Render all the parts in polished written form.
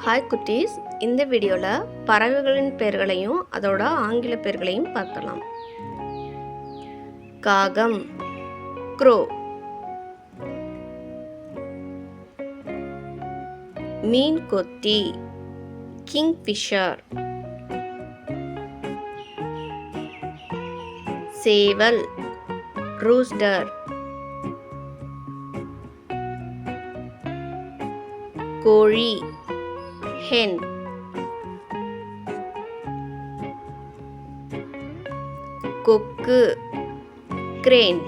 Hi குட்டீஸ், இந்த வீடியோவில் பறவைகளின் பெயர்களையும் அதோட ஆங்கில பெயர்களையும் பார்க்கலாம். காகம், க்ரோ. மீன் கொத்தி, கிங்ஃபிஷர். சேவல், ரூஸ்டர். கோழி, hen. கொக்கு, crane.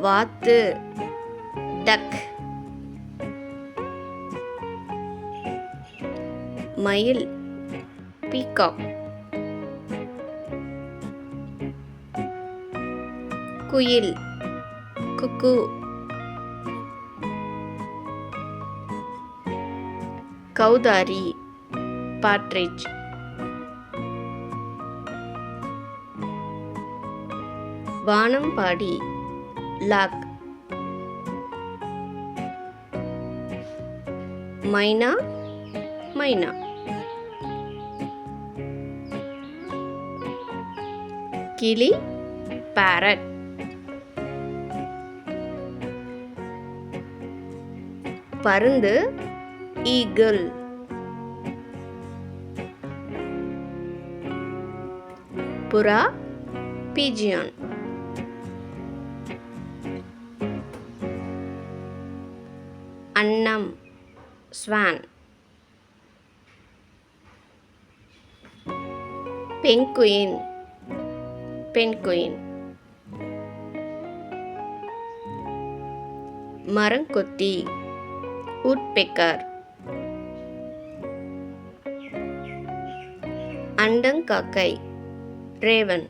வாத்து, duck. மயில், peacock. குயில், cuckoo. கௌதாரி, partridge. வானம்பாடி, lark. மைனா, மைனா. கிளி, parrot. பருந்து, eagle. புறா, pigeon. அன்னம், swan. penguin, penguin. மரங்கொத்தி, woodpecker. அண்டங்காக்கை, raven.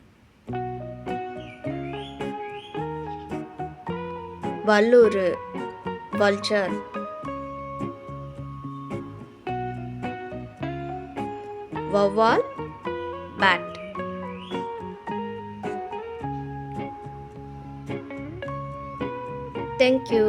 வல்லூறு, vulture. வௌவால், bat. Thank you.